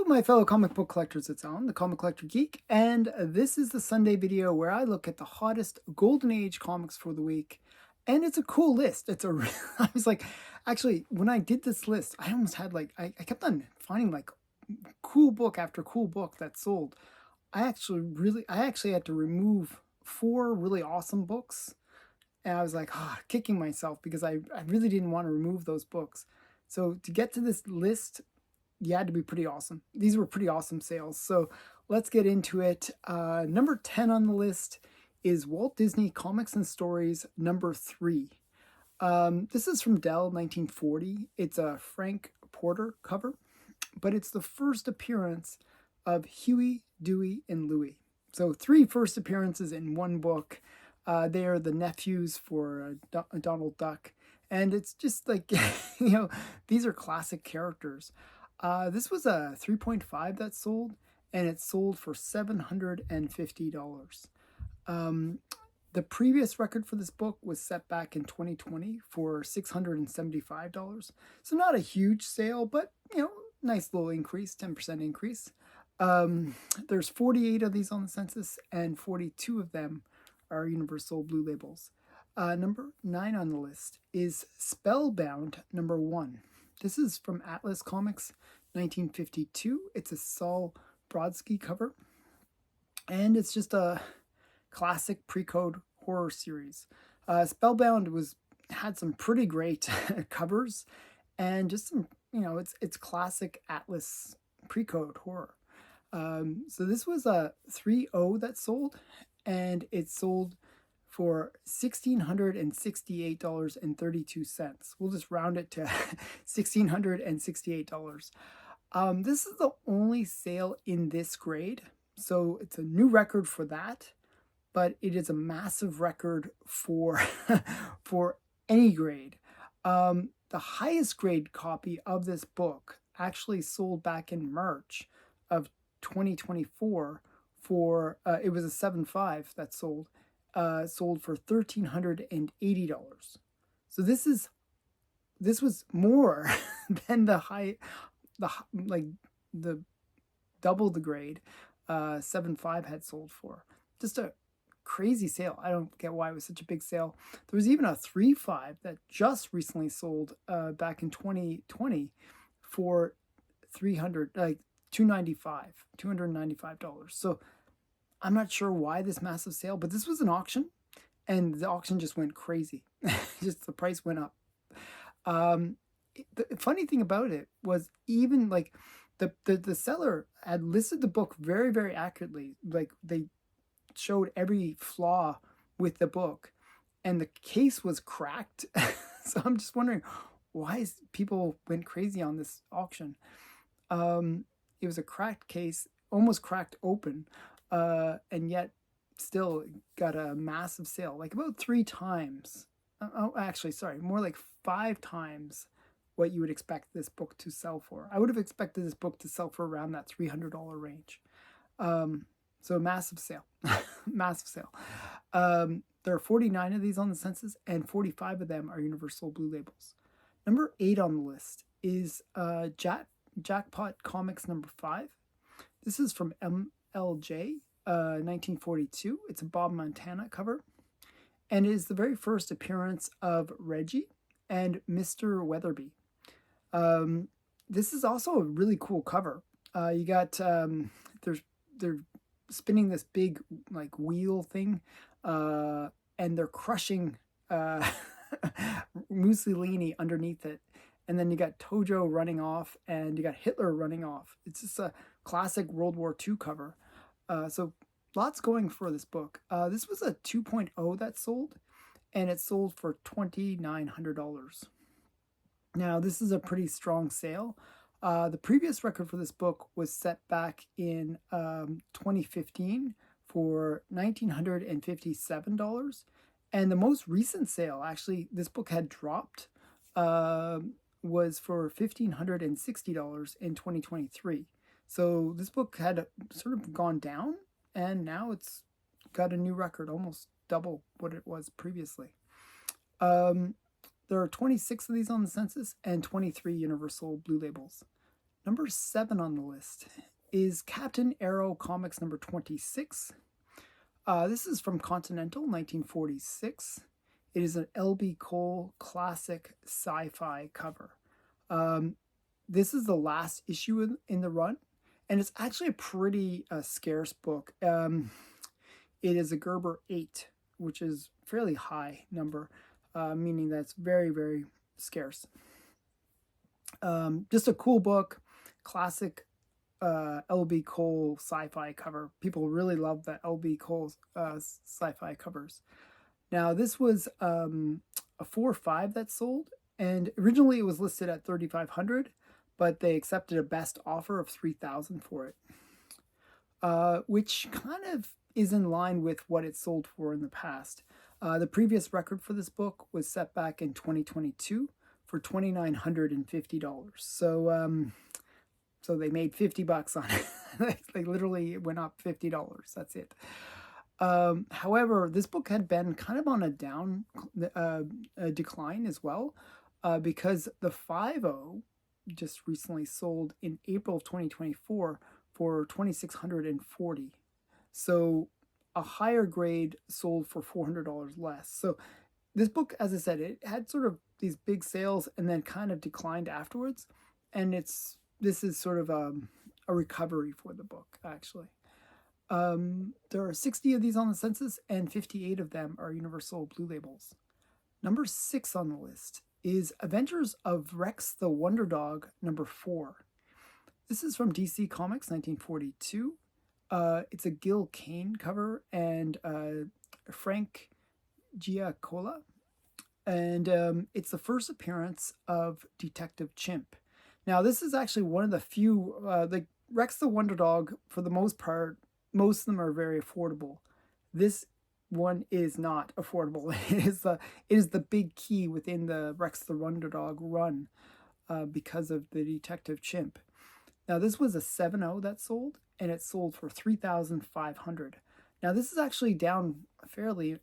my fellow comic book collectors. It's on the Comic Collector Geek, and this is the Sunday video where I look at the hottest Golden Age comics for the week. And it's a cool list. I was like, actually, when I did this list, I almost had I kept on finding cool book after cool book that sold. I actually had to remove 4 really awesome books, and I was like, kicking myself because I really didn't want to remove those books. So to get to this list, you had to be pretty awesome. These were pretty awesome sales. So let's get into it. Number 10 on the list is Walt Disney Comics and Stories number 3. This is from Dell, 1940. It's a Frank Porter cover, but it's the first appearance of Huey, Dewey, and Louie. So 3 first appearances in one book. They are the nephews for Donald Duck. And it's just like, these are classic characters. This was a 3.5 that sold, and it sold for $750. The previous record for this book was set back in 2020 for $675. So not a huge sale, but, nice little increase, 10% increase. There's 48 of these on the census, and 42 of them are Universal Blue Labels. Number 9 on the list is Spellbound number 1. This is from Atlas Comics, 1952. It's a Saul Brodsky cover, and it's just a classic pre-code horror series. Spellbound had some pretty great covers, and just some, it's classic Atlas pre-code horror. So this was a 3.0 that sold, and it sold for $1,668.32. We'll just round it to $1,668. This is the only sale in this grade, so it's a new record for that, but it is a massive record for for any grade. The highest grade copy of this book actually sold back in March of 2024 for it was a 7.5 that sold for $1,380. So this was more than the double the grade 7.5 had sold for. Just a crazy sale. I don't get why it was such a big sale. There was even a 3.5 that just recently sold back in 2020 for $295. So I'm not sure why this massive sale, but this was an auction, and the auction just went crazy. Just the price went up. The funny thing about it was, even the seller had listed the book very, very accurately. They showed every flaw with the book, and the case was cracked. So I'm just wondering why people went crazy on this auction. It was a cracked case, almost cracked open. And yet still got a massive sale, about 3 times. More like 5 times what you would expect this book to sell for. I would have expected this book to sell for around that $300 range. So massive sale, massive sale. There are 49 of these on the census, and 45 of them are Universal Blue Labels. Number 8 on the list is Jackpot Comics number 5. This is from LJ, 1942. It's a Bob Montana cover, and it is the very first appearance of Reggie and Mr. Weatherby. This is also a really cool cover. You got they're spinning this big wheel thing, and they're crushing Mussolini underneath it, and then you got Tojo running off, and you got Hitler running off. It's just a classic World War II cover. So lots going for this book. This was a 2.0 that sold, and it sold for $2,900. Now, this is a pretty strong sale. The previous record for this book was set back in 2015 for $1,957. And the most recent sale, actually, this book had dropped, was for $1,560 in 2023. So this book had sort of gone down, and now it's got a new record, almost double what it was previously. There are 26 of these on the census and 23 Universal Blue Labels. Number 7 on the list is Captain Aero Comics number 26. This is from Continental, 1946. It is an L.B. Cole classic sci-fi cover. This is the last issue in the run, and it's actually a pretty scarce book. It is a Gerber 8, which is a fairly high number, meaning that's very, very scarce. Just a cool book, classic L.B. Cole sci-fi cover. People really love the L.B. Cole sci-fi covers. Now, this was a 4.5 that sold, and originally it was listed at $3,500, but they accepted a best offer of $3,000 for it, which kind of is in line with what it sold for in the past. The previous record for this book was set back in 2022 for $2,950. So they made $50 on it. They literally went up $50. That's it. However, this book had been kind of on a decline as well, because the 5.0 just recently sold in April of 2024 for $2,640. So a higher grade sold for $400 less. So this book, as I said, it had sort of these big sales and then kind of declined afterwards. And this is sort of a recovery for the book, actually. There are 60 of these on the census, and 58 of them are Universal Blue Labels. Number 6 on the list is Adventures of Rex the Wonder Dog, number 4. This is from DC Comics, 1942. It's a Gil Kane cover and Frank Giacola. And it's the first appearance of Detective Chimp. Now, this is actually one of the few, like Rex the Wonder Dog, for the most part, most of them are very affordable. This one is not affordable. It is the big key within the Rex the Wonder Dog run because of the Detective Chimp. Now, this was a 7.0 that sold, and it sold for $3,500. Now, this is actually down fairly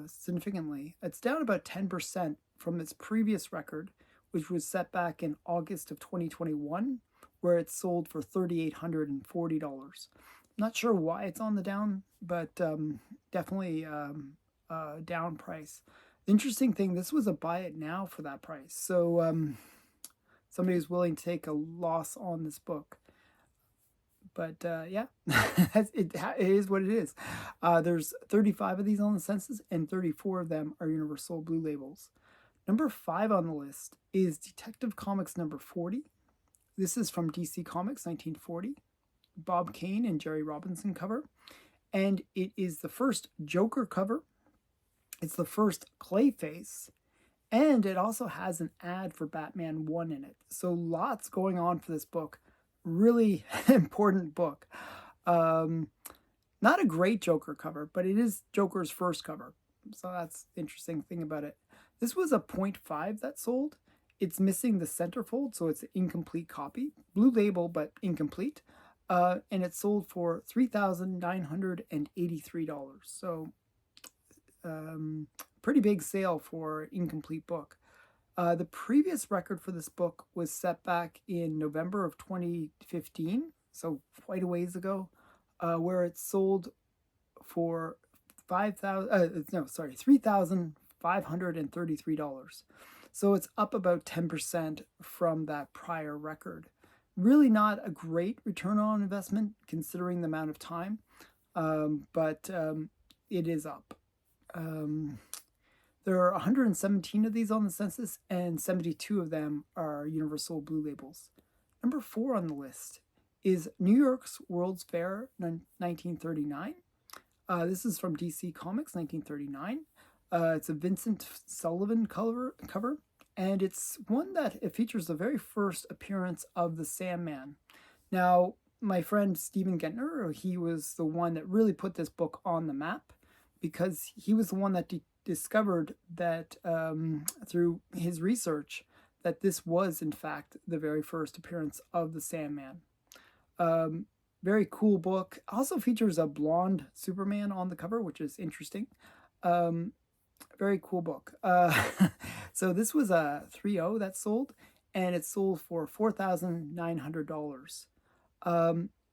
significantly. It's down about 10% from its previous record, which was set back in August of 2021, where it sold for $3,840. Not sure why it's on the down, but definitely down price. The interesting thing, this was a buy it now for that price. So somebody is willing to take a loss on this book. But yeah, it is what it is. There's 35 of these on the census, and 34 of them are Universal Blue Labels. Number 5 on the list is Detective Comics number 40. This is from DC Comics, 1940. Bob Kane and Jerry Robinson cover. And it is the first Joker cover. It's the first Clayface. And it also has an ad for Batman 1 in it. So lots going on for this book. Really important book. Not a great Joker cover, but it is Joker's first cover. So that's the interesting thing about it. This was a 0.5 that sold. It's missing the centerfold, so it's an incomplete copy. Blue label, but incomplete. And it sold for $3,983. So pretty big sale for incomplete book. The previous record for this book was set back in November of 2015, so quite a ways ago, where it sold for $3,533. So it's up about 10% from that prior record. Really not a great return on investment considering the amount of time, but it is up. There are 117 of these on the census, and 72 of them are Universal Blue Labels. Number 4 on the list is New York's World's Fair 1939. This is from DC Comics 1939. It's a Vincent Sullivan cover, and it's one that it features the very first appearance of the Sandman. Now, my friend Stephen Gentner, he was the one that really put this book on the map, because he was the one that discovered that through his research that this was in fact the very first appearance of the Sandman. Very cool book. Also features a blonde Superman on the cover, which is interesting. Very cool book. So this was a 3.0 that sold, and it sold for $4,900.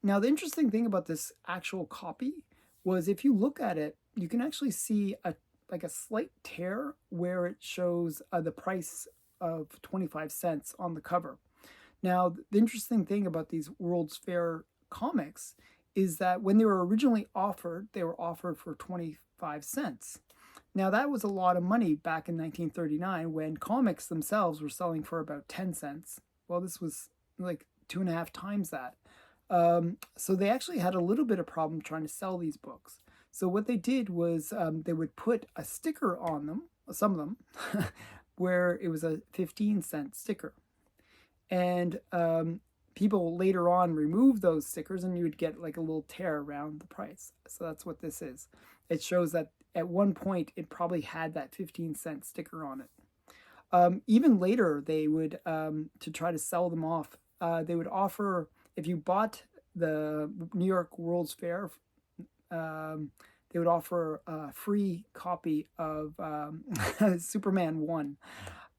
Now, the interesting thing about this actual copy was if you look at it, you can actually see a slight tear where it shows the price of 25 cents on the cover. Now, the interesting thing about these World's Fair comics is that when they were originally offered, they were offered for 25 cents. Now, that was a lot of money back in 1939 when comics themselves were selling for about 10 cents. Well, this was like 2.5 times that. So they actually had a little bit of problem trying to sell these books. So what they did was they would put a sticker on them, some of them, where it was a 15-cent sticker. And people later on removed those stickers and you would get like a little tear around the price. So that's what this is. It shows that at one point it probably had that 15-cent sticker on it. Even later, they would, to try to sell them off, they would offer, if you bought the New York World's Fair, they would offer a free copy of Superman 1.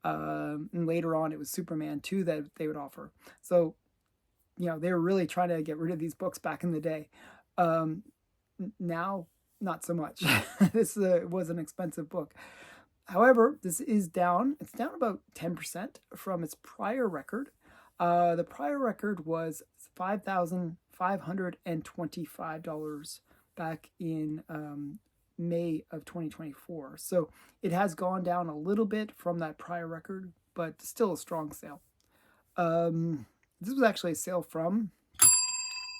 And later on, it was Superman 2 that they would offer. So, they were really trying to get rid of these books back in the day. Now, not so much. This was an expensive book. However, this is down. It's down about 10% from its prior record. The prior record was $5,525 back in May of 2024. So it has gone down a little bit from that prior record, but still a strong sale. This was actually a sale from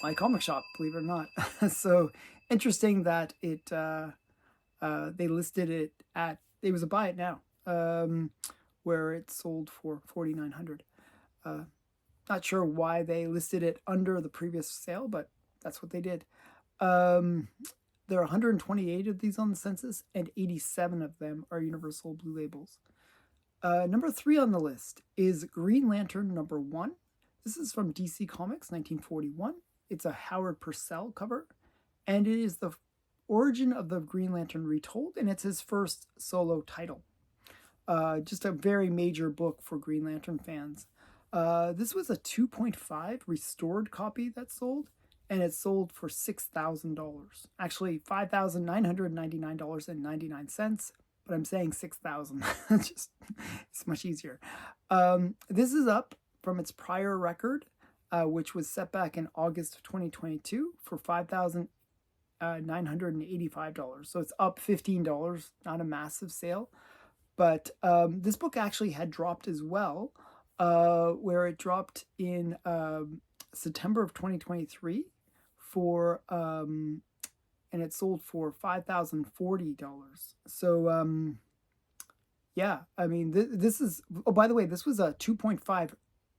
my comic shop, believe it or not. So interesting that it they listed it at, it was a buy it now, where it sold for $4,900. Not sure why they listed it under the previous sale, but that's what they did. There are 128 of these on the census, and 87 of them are Universal Blue Labels. Number 3 on the list is Green Lantern number 1. This is from DC Comics, 1941. It's a Howard Purcell cover, and it is the origin of the Green Lantern retold, and it's his first solo title. Just a very major book for Green Lantern fans. This was a 2.5 restored copy that sold, and it sold for $6,000. Actually, $5,999.99, but I'm saying $6,000. Just, it's much easier. This is up from its prior record, which was set back in August of 2022 for $5,985. So it's up $15, not a massive sale. But this book actually had dropped as well, where it dropped in September of 2023 for, and it sold for $5,040. So, yeah, I mean, this is, oh, by the way, this was a 2.5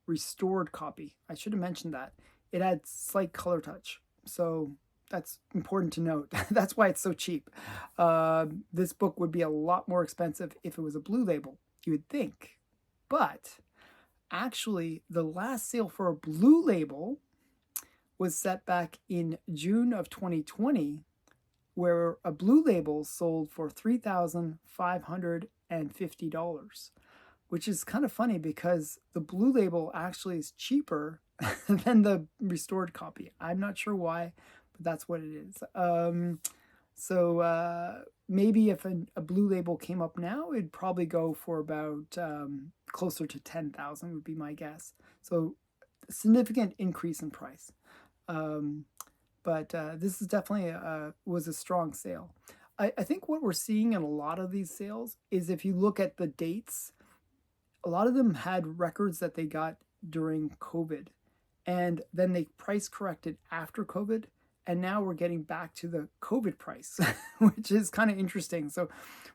restored copy. I should have mentioned that. It had slight color touch. So that's important to note. That's why it's so cheap. This book would be a lot more expensive if it was a blue label, you would think. But actually, the last sale for a blue label was set back in June of 2020, where a blue label sold for $3,550, which is kind of funny because the blue label actually is cheaper than the restored copy. I'm not sure why, but that's what it is. So maybe if a blue label came up now, it'd probably go for about closer to $10,000 would be my guess. So a significant increase in price. But this is definitely was a strong sale. I think what we're seeing in a lot of these sales is if you look at the dates, a lot of them had records that they got during COVID, and then they price corrected after COVID, and now we're getting back to the COVID price, which is kind of interesting. So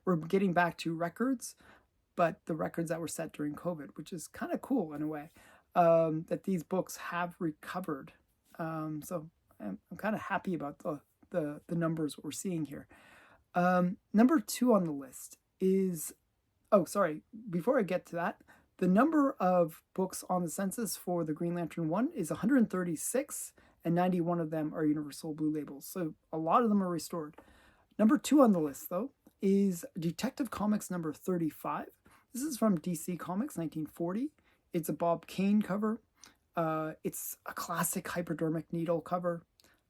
we're getting back to records, but the records that were set during COVID, which is kind of cool in a way, that these books have recovered. So I'm kind of happy about the numbers we're seeing here. Number 2 on the list is, oh, sorry, before I get to that, the number of books on the census for the Green Lantern 1 is 136, and 91 of them are Universal Blue Labels. So a lot of them are restored. Number 2 on the list, though, is Detective Comics number 35. This is from DC Comics, 1940. It's a Bob Kane cover. It's a classic hypodermic needle cover.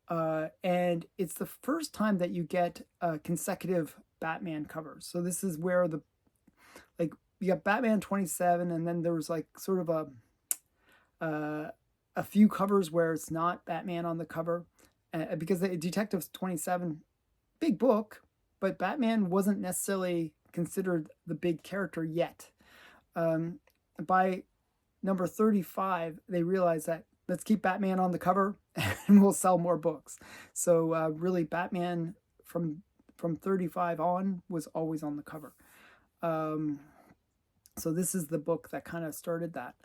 And it's the first time that you get consecutive Batman covers. So this is where the, like, you got Batman 27, and then there was like sort of a few covers where it's not Batman on the cover, because the Detectives 27, big book, but Batman wasn't necessarily considered the big character yet. By number 35, they realized that let's keep Batman on the cover and we'll sell more books. So really, Batman from 35 on was always on the cover. So this is the book that kind of started that.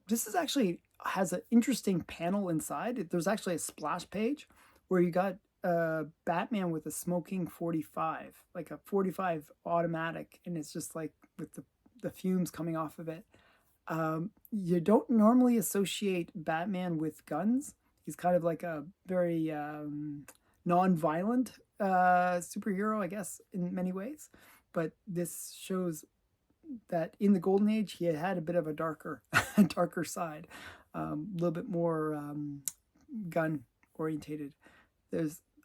This is actually has an interesting panel inside. There's actually a splash page where you got Batman with a smoking 45, like a 45 automatic, and it's just like with the fumes coming off of it. You don't normally associate Batman with guns. He's kind of like a very non-violent superhero, I guess, in many ways. But this shows that in the Golden Age, he had a bit of a darker side, a little bit more gun orientated.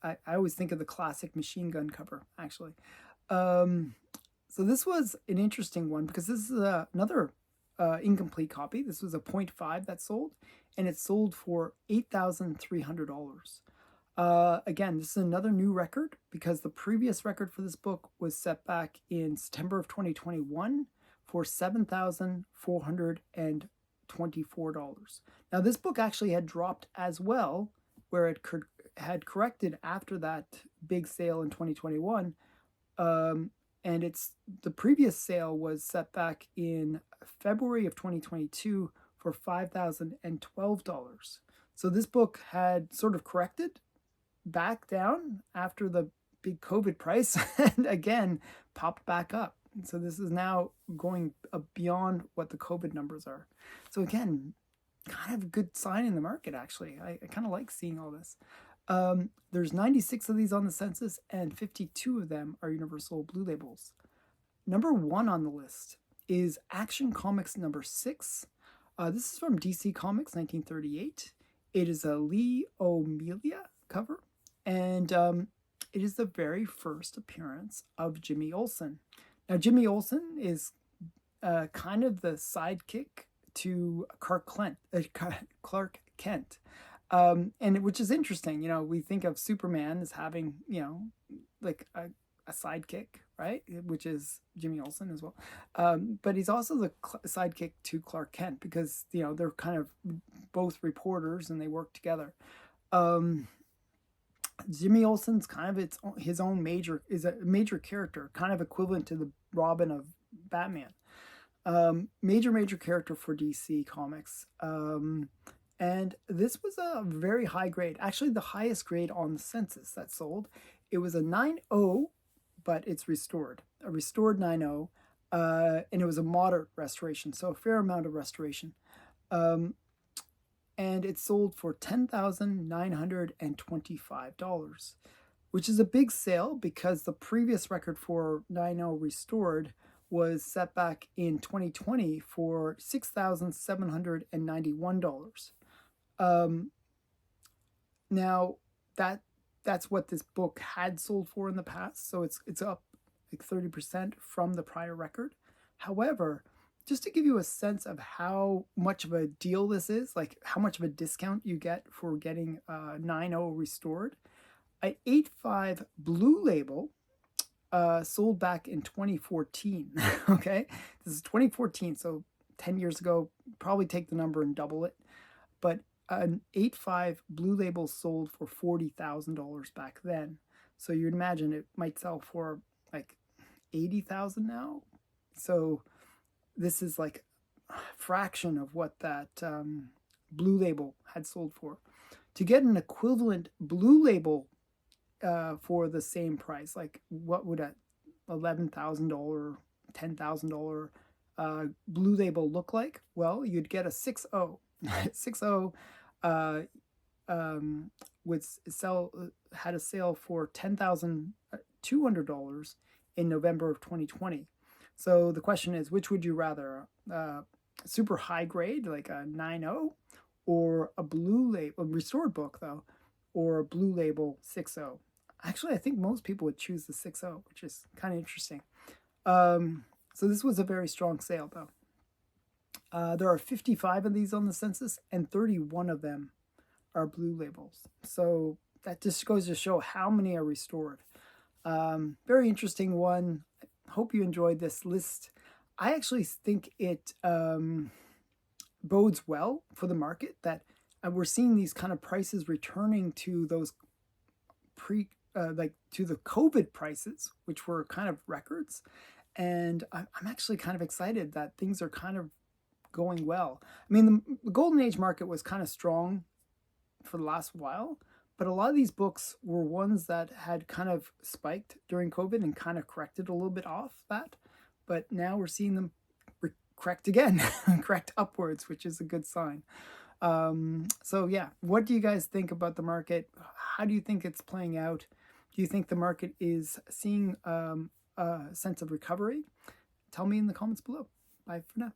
I always think of the classic Machine Gun cover, actually. So this was an interesting one because this is another incomplete copy. This was a 0.5 that sold, and it sold for $8,300. Again, this is another new record because the previous record for this book was set back in September of 2021 for $7,424. Now, this book actually had dropped as well, where it had corrected after that big sale in 2021. And the previous sale was set back in February of 2022 for $5,012. So this book had sort of corrected back down after the big COVID price and again popped back up. So this is now going beyond what the COVID numbers are. So again, kind of a good sign in the market, actually. I kind of like seeing all this. There's 96 of these on the census, and 52 of them are Universal Blue Labels. Number 1 on the list is Action Comics number 6. This is from DC Comics, 1938. It is a Lee O'Melia cover, and it is the very first appearance of Jimmy Olsen. Now, Jimmy Olsen is kind of the sidekick to Clark Kent. And which is interesting. We think of Superman as having, like a sidekick, right? Which is Jimmy Olsen as well. But he's also the sidekick to Clark Kent because, they're kind of both reporters and they work together. Jimmy Olsen's kind of his own major character, kind of equivalent to the Robin of Batman. Major character for DC Comics. And this was a very high grade, actually the highest grade on the census that sold. It was a 9.0, but it's restored, a restored 9.0, and it was a moderate restoration, so a fair amount of restoration. And it sold for $10,925, which is a big sale because the previous record for 9.0 restored was set back in 2020 for $6,791. Now that's what this book had sold for in the past, so it's up like 30% from the prior record. However, just to give you a sense of how much of a deal this is, like how much of a discount you get for getting 9.0 restored, an 8.5 Blue Label sold back in 2014. Okay, this is 2014, so 10 years ago. Probably take the number and double it, but an 8.5 Blue Label sold for $40,000 back then. So you'd imagine it might sell for like $80,000 now. So this is like a fraction of what that Blue Label had sold for. To get an equivalent Blue Label for the same price, like what would a $11,000, $10,000 Blue Label look like? Well, you'd get a 6.0. 6.0 had a sale for $10,200 in November of 2020. So the question is, which would you rather? super high grade, like a 9.0, or a blue label, a restored book though, or a blue label 6.0. Actually, I think most people would choose the 6.0, which is kind of interesting. So this was a very strong sale though. There are 55 of these on the census, and 31 of them are blue labels. So that just goes to show how many are restored. Very interesting one. Hope you enjoyed this list. I actually think it bodes well for the market that we're seeing these kind of prices returning to those like to the COVID prices, which were kind of records. And I'm actually kind of excited that things are kind of going well. I mean, the Golden Age market was kind of strong for the last while, but a lot of these books were ones that had kind of spiked during COVID and kind of corrected a little bit off that. But now we're seeing them correct again, correct upwards, which is a good sign. So yeah, what do you guys think about the market? How do you think it's playing out? Do you think the market is seeing a sense of recovery? Tell me in the comments below. Bye for now.